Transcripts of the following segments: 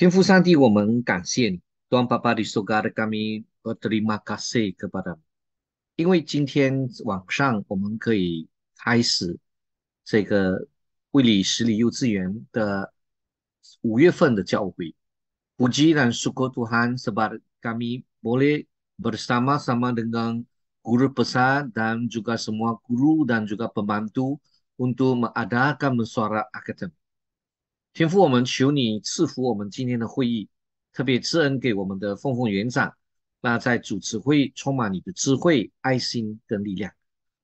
天父上帝，我们感谢你，Tuhan Bapa di surga kami berterima kasih kepadamu，因为今天晚上我们可以开始这个卫理十里幼稚园的5月份的教会。Puji dan syukur Tuhan sebab kami boleh bersama-sama dengan guru besar dan juga semua guru dan juga pembantu untuk mengadakan mesyuarat akademik。天父，我们求你赐福我们今天的会议，特别赐恩给我们的凤凤园长，那在主持会充满你的智慧、爱心跟力量。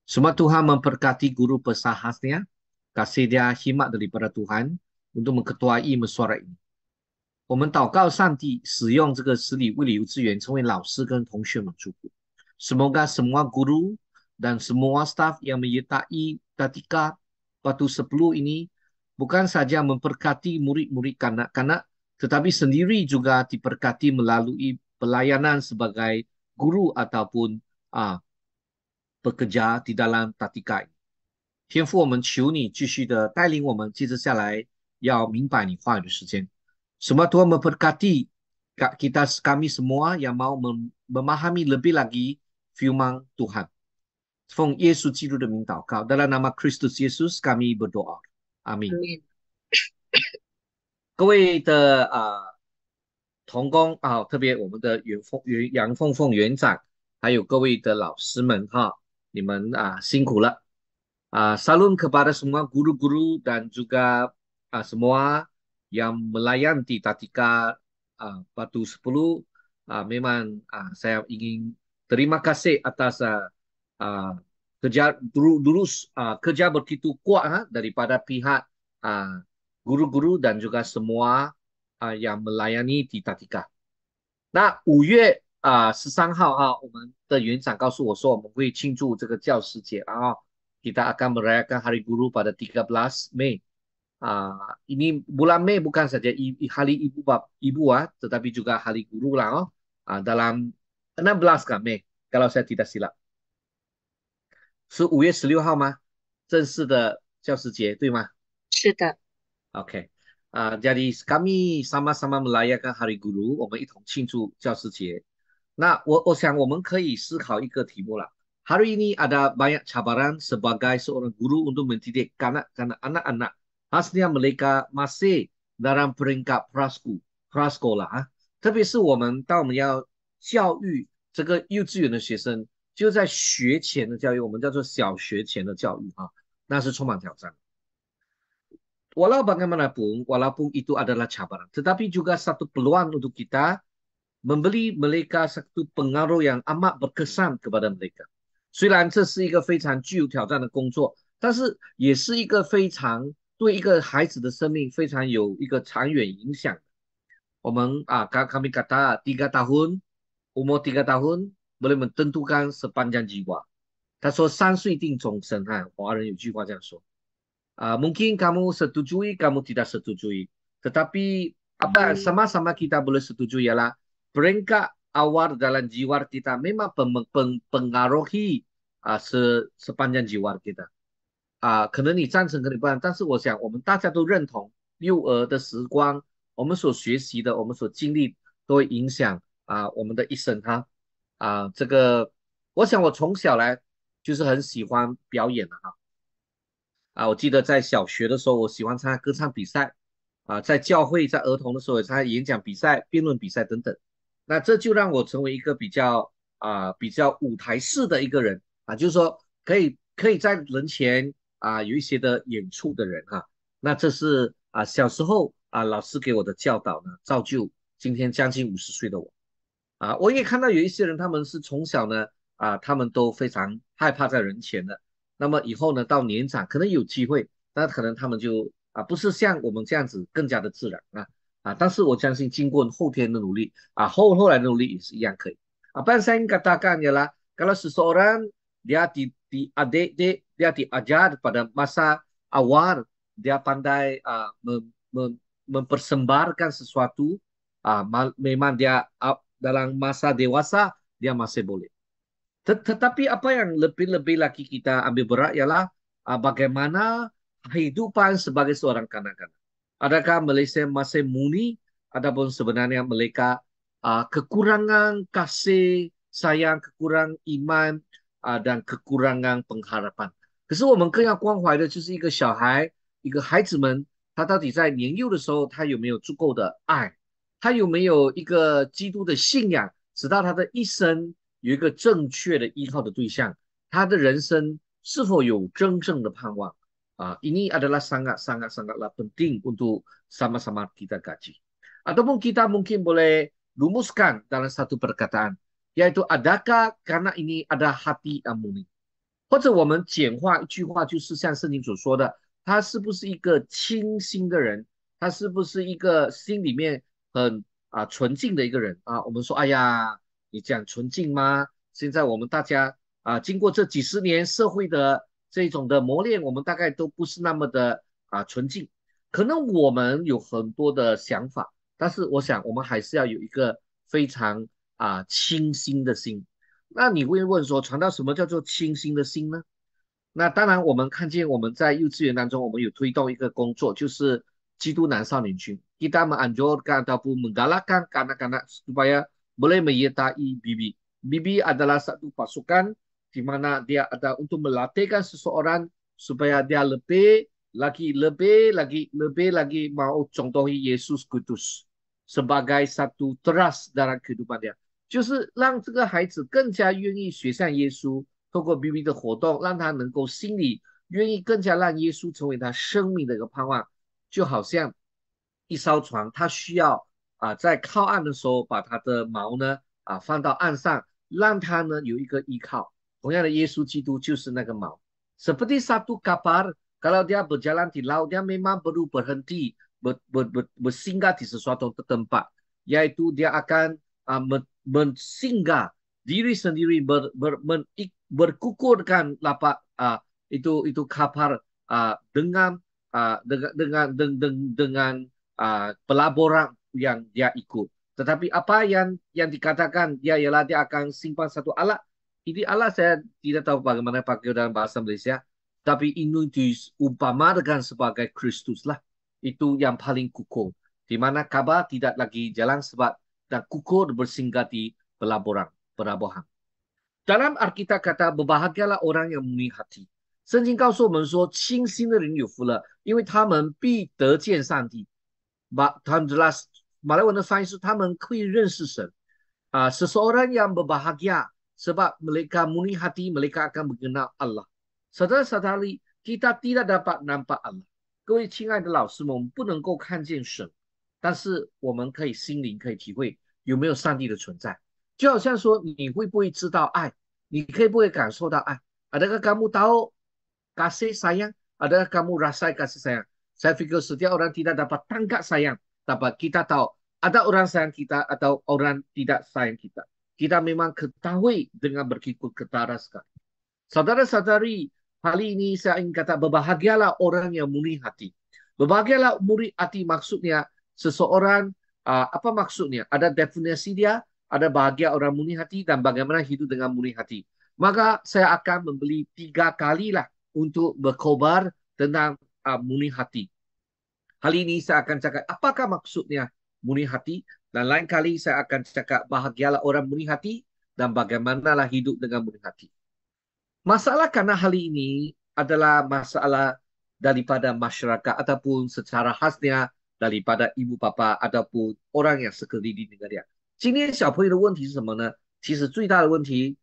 Semua Tuhan memberkati guru besarnya, kasih dia hikmat daripada Tuhan untuk mengetuai mesyuarat ini。我们祷告上帝使用这个十里卫理幼稚园成为老师跟同学们祝福。Semoga semua guru dan semua staf yang menyertai ketika waktu 10 ini bukan saja memberkati murid-murid kanak-kanak, tetapi sendiri juga diberkati melalui pelayanan sebagai guru ataupun bekerja di dalam tatika ini。天父，我们求你继续的带领我们，接着下来要明白你话语的时间。Semua Tuhan memberkati kita kami semua yang mau memahami lebih lagi firman Tuhan。奉耶稣基督的名祷告，dalam nama Kristus Yesus kami berdoa，阿门。面各位的同工特别我们的杨凤凤园长，还有各位的老师们你们辛苦了。Salam kepada semua guru-guru dan juga semua yang melayan di Tatika Batu 10. Memang saya ingin terima kasih atas kerja kerja begitu kuat daripada pihak guru-guru dan juga semua yang melayani di Tatika。那5月13号我们的园长告诉我说，我们会庆祝这个教师节kita akan merayakan Hari Guru pada 13 Mei. Ini bulan Mei bukan saja hari ibu tetapi juga hari guru lah dalam 16 kan Mei kalau saya tidak silap. 是5月16号吗？正式的教师节对吗是的，？OK，jadi kami sama-sama merayakan Hari Guru，我们一同庆祝教师节。那我想我们可以思考一个题目了。Hari ini ada banyak cabaran sebagai seorang guru untuk mendidik kanak-kanak anak-anak. Hasilnya mereka masih dalam peringkat prasekolah，特别是当我们要教育这个幼稚园的学生，就在学前的教育，我们叫做小学前的教育那是充满挑战。Walau bagaimanapun, walaupun itu adalah cabaran, tetapi juga satu peluang untuk kita memberi mereka satu pengaruh yang amat berkesan kepada mereka。虽然这是一个非常具有挑战的工作，但是也是一个非常对一个孩子的生命非常有一个长远影响。我们kami kata 3 tahun, umur 3 tahun boleh menentukan sepanjang jiwa。他说3岁定终身华人有句话这样说。mungkin kamu setujui, kamu tidak setujui. Tetapi apa sama-sama kita boleh setuju ialah peringkat awal dalam jiwa kita memang mempengaruhi sepanjang jiwa kita。可能你赞成，可能不赞，但是我想我们大家都认同，幼儿的时光，我们所学习的，我们所经历，都会影响我们的一生这个，我想我从小来就是很喜欢表演的我记得在小学的时候，我喜欢参加歌唱比赛在教会，在儿童的时候也参加演讲比赛、辩论比赛等等。那这就让我成为一个比较舞台式的一个人就是说可以在人前有一些的演出的人那这是小时候老师给我的教导呢，造就今天将近50岁的我我也看到有一些人，他们是从小呢他们都非常害怕在人前的。那么以后呢，到年长可能有机会，那可能他们就不是像我们这样子更加的自然但是我相信经过后天的努力后来的努力也是一样可以apa yang saya ingin katakan ialah kalau seseorang dia diajar pada masa awal dia pandai mempersembahkan sesuatu memang dia dalam masa dewasa dia masih boleh. Tetapi apa yang lebih-lebih lagi kita ambil berat ialah bagaimana kehidupan sebagai seorang kanak-kanak. Adakah Malaysia masih murni ataupun sebenarnya mereka kekurangan kasih sayang, kekurangan iman dan kekurangan pengharapan。可是我们更要关怀的就是一个小孩，一个孩子们，他到底在年幼的时候，他有没有足够的爱，他有没有一个基督的信仰，直到他的一生有一个正确的依靠的对象，他的人生是否有真正的盼望？Ini adalah sangat-sangat-sangatlah penting untuk sama-sama kita kaji. Ataupun kita mungkin boleh rumuskan dalam satu perkataan, yaitu adakah karena ini ada hati yang murni，或者我们简化一句话，就是像圣经所说的，他是不是一个清心的人？他是不是一个心里面很纯净的一个人啊？我们说，哎呀，你讲纯净吗？现在我们大家经过这几十年社会的这种的磨练，我们大概都不是那么的纯净。可能我们有很多的想法，但是我想我们还是要有一个非常清新的心。那你会问说，传道什么叫做清新的心呢？那当然，我们看见我们在幼稚园当中，我们有推动一个工作，就是基督男少年群。Kita menganjurkan ataupun menggalakkan kanak-kanak supaya boleh menyertai BB. BB adalah satu pasukan di mana dia ada untuk melatihkan seseorang supaya dia lebih lagi mau contohi Yesus Kristus sebagai satu teras dalam kehidupan dia，就是让这个孩子更加愿意学像耶稣。透过 BB 的活动，让他能够心里愿意更加让耶稣成为他生命的一个盼望，就好像一艘船，它需要在靠岸的时候把它的锚呢放到岸上，让它呢有一个依靠。同样的，耶稣基督就是那个锚。Seperti satu kapal, kalau dia berjalan di laut, dia memang perlu berhenti bersinggah di sesuatu tempat, yaitu dia akan mensinggah diri sendiri berkukurkan lapak itu kapal dengan pelaburan yang dia ikut. Tetapi apa yang dikatakan dia ialah dia akan simpan satu alat. Ini alat saya tidak tahu bagaimana pakai dalam bahasa Malaysia. Tapi ini diumpamakan sebagai Kristus lah. Itu yang paling kukuh. Di mana kapal tidak lagi jalan sebab dan kukuh bersinggah di pelabuhan. Dalam Alkitab kata berbahagialah orang yang murni hati。圣经告诉我们说，清心的人有福了，因为他们必得见上帝。他们 jelas 马来文的翻译是他们可以认识神。seseorang yang berbahagia sebab mereka murni hati, mereka akan mengenal Allah。Saudara-saudari, kita tidak dapat nampak Allah。各位亲爱的老师们，我们不能够看见神，但是我们可以心灵可以体会有没有上帝的存在。就好像说，你会不会知道爱？你可不可以感受到爱？Adakah kamu tahu kasih sayang? Adakah kamu rasa kasih sayang? Saya pikir setiap orang tidak dapat tangkap sayang, dapat kita tahu ada orang sayang kita atau orang tidak sayang kita. Kita memang ketahui dengan berkikut ketara sekali. Saudara-saudari, kali ini saya ingin kata berbahagialah orang yang murni hati. Berbahagialah murni hati maksudnya seseorang apa maksudnya? Ada definisi dia, ada bahagia orang murni hati dan bagaimana hidup dengan murni hati. Maka saya akan membeli 3 kali lah untuk berkobar tentang murni hati. Kali ini saya akan cakap apakah maksudnya murni hati, dan lain kali saya akan cakap bahagialah orang murni hati dan bagaimanalah hidup dengan murni hati. Masalah karena hal ini adalah masalah daripada masyarakat ataupun secara khasnya daripada ibu bapa ataupun orang yang sekeliling dengan dia。今天小朋友的问题是什么呢？其实最大的问题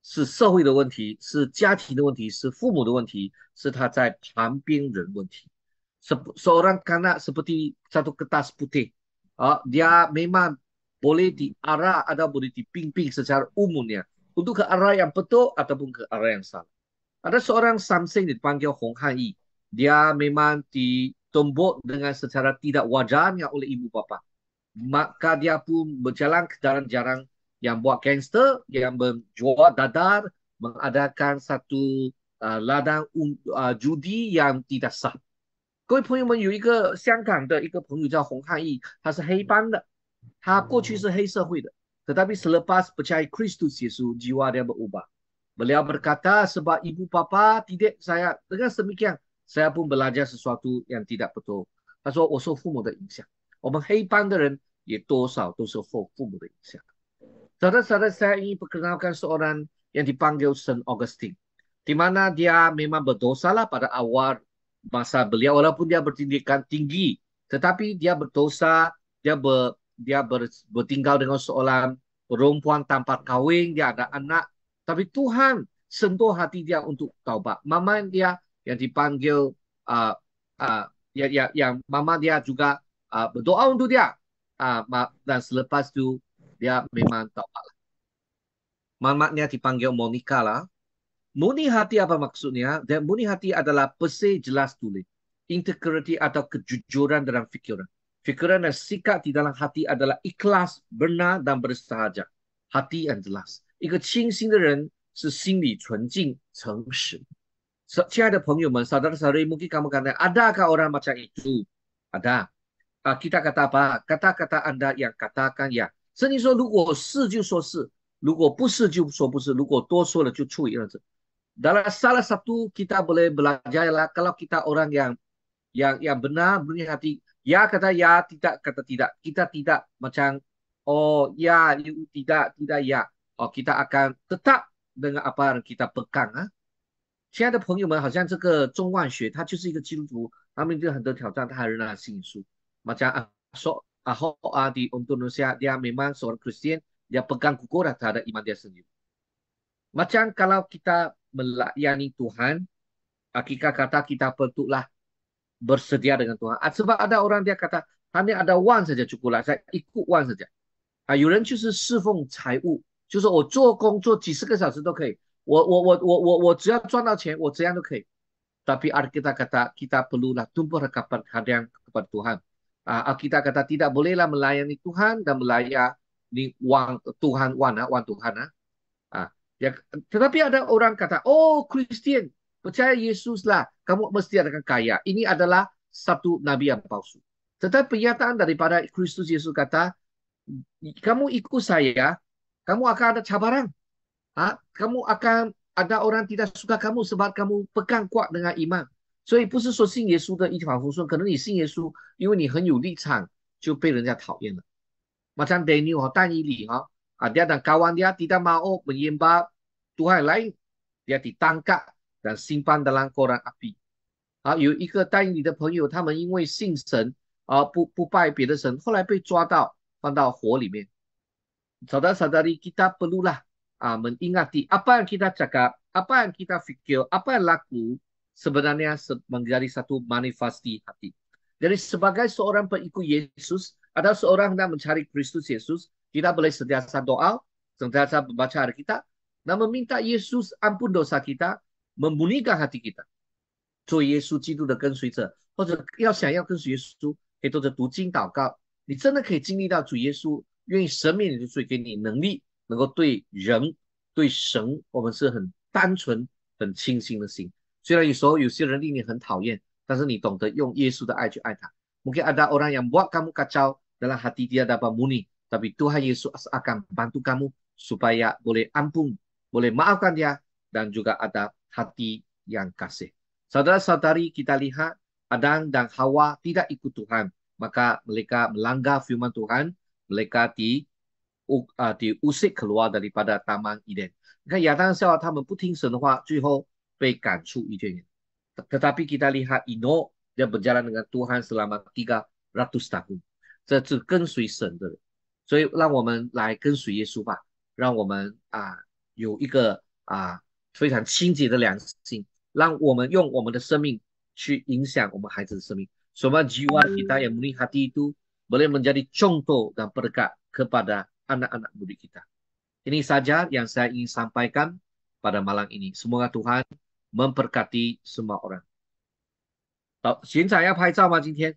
是社会的问题，是家庭的问题，是父母的问题，是他在旁边人问题。Seorang kanak seperti satu kertas putih, dia memang boleh diarah atau boleh dibimbing secara umumnya untuk ke arah yang betul ataupun ke arah yang salah. Ada seorang Samseng dipanggil Hong Han Yi. Dia memang ditumbuk dengan secara tidak wajarnya oleh ibu bapa. Maka dia pun berjalan ke jalan-jalan yang buat gangster, yang menjual dadar, mengadakan satu ladang judi yang tidak sah。各位朋友们，有一个香港的一个朋友叫洪汉义，他是黑帮的，他过去是黑社会的，tetapi selepas percaya Kristus Yesus, jiwa dia berubah. Beliau berkata, sebab ibu bapa didik saya dengan demikian, saya pun belajar sesuatu yang tidak betul。他说，我受父母的影响。我们黑帮的人也多少都是受父母的影响。Saudara-saudara saya ingin perkenalkan seorang yang dipanggil Saint Augustine, di mana dia memang berdosalah pada awal masa beliau, walaupun dia bertindikan tinggi, tetapi dia berdosa, bertinggal dengan seorang perempuan tanpa kawin, dia ada anak, tapi Tuhan sentuh hati dia untuk taubat. Mama dia yang dipanggil, uh, yang mama dia juga berdoa untuk dia, dan selepas itu dia memang taubat. Mamaknya dipanggil Monica lah. Murni hati apa maksudnya? Dan murni hati adalah bersih jelas tulis. Integriti atau kejujuran dalam fikiran. Fikiran dan sikap di dalam hati adalah ikhlas, benar dan bersahaja. Hati yang jelas. 一个清醒的人是心里纯净、诚实。亲爱的朋友们 saudara-saudari, mungkin kamu katakan, adakah orang macam itu? Ada. Kita kata apa? Kata-kata Anda yang katakan ya. 圣经说，如果是就说是，如果不是就说不是，如果多说了就处以二字。Dalam salah satu kita boleh belajar lah kalau kita orang yang benar punya hati, ya kata ya, tidak kata tidak. Kita tidak macam oh ya, tidak ya. Oh kita akan tetap dengan apa yang kita pegang 亲爱的朋友们，好像这个中万学他就是一个基督徒，他面对很多挑战，他还仍然信耶稣。Macam Ahok di Indonesia dia memang seorang Kristen, dia pegang kukuh terhadap iman dia sendiri. Macam kalau kita melayani Tuhan, kita kata kita perlulah bersedia dengan Tuhan. Sebab ada orang dia kata hanya ada wang saja cukuplah, saya ikut wang saja. 有人就是侍奉财务，就是我做工做几十个小时都可以，我只要赚到钱，我怎样都可以。Tapi kita kata kita perlulah tumbuh rekapan hadiah kepada Tuhan. Kita kata tidak bolehlah melayani Tuhan dan melayani wang Tuhan, wang Tuhan. Tetapi ada orang kata, oh Kristen, percaya Yesus lah, kamu mesti akan kaya. Ini adalah satu nabi yang palsu. Tetapi pernyataan daripada Kristus Yesus kata, kamu ikut saya, kamu akan ada cabaran. Kamu akan ada orang tidak suka kamu sebab kamu pegang kuat dengan iman。所以不是说信耶稣的一帆风顺，可能你信耶稣，因为你很有立场，就被人家讨厌了。Macam Daniel 但以理dia dan kawan dia tidak mau menyembah Tuhan lain, dia ditangkap dan simpan dalam koran api。有一个但以理的朋友，他们因为信神不拜别的神，后来被抓到放到火里面。Saudara-saudari, kita perlulah mengingati apa yang kita cakap, apa yang kita fikir, apa yang laku sebenarnya menjadi satu manifestasi hati. Jadi sebagai seorang pengikut Yesus, ada seorang yang mencari Kristus Yesus, kita boleh sentiasa doa, sentiasa membaca hari kita, dan meminta Yesus ampun dosa kita, memurnikan hati kita。做耶稣基督的跟随者，或者想要跟随耶稣，可以多着读经祷告，你真的可以经历到主耶稣愿意赦免你的罪，给你能力，能够对人、对神，我们是很单纯、很清新的心。虽然有时候有些人令你很讨厌，但是你懂得用耶稣的爱去爱他。Mungkin ada orang yang buat kamu kacau dalam hati dia dapat murni, tapi Tuhan Yesus akan bantu kamu supaya boleh ampun, boleh maafkan dia, dan juga ada hati yang kasih. Saudara-saudari, kita lihat Adam dan Hawa tidak ikut Tuhan, maka mereka melanggar firman Tuhan, mereka diusik keluar daripada Taman Eden。你看亚当夏娃他们不听神的话，最后被赶出伊甸园。Tetapi kita lihat Enoch dia berjalan dengan Tuhan selama 300 tahun，这是跟随神的人。所以让我们来跟随耶稣吧，让我们有一个非常清洁的良心，让我们用我们的生命去影响我们孩子的生命。Semua jiwa kita yang murni hati itu boleh menjadi contoh dan berkat kepada anak-anak murid kita. Ini saja yang saya ingin sampaikan pada malam ini. Semoga Tuhan memberkati semua orang. 好，现在要拍照吗？今天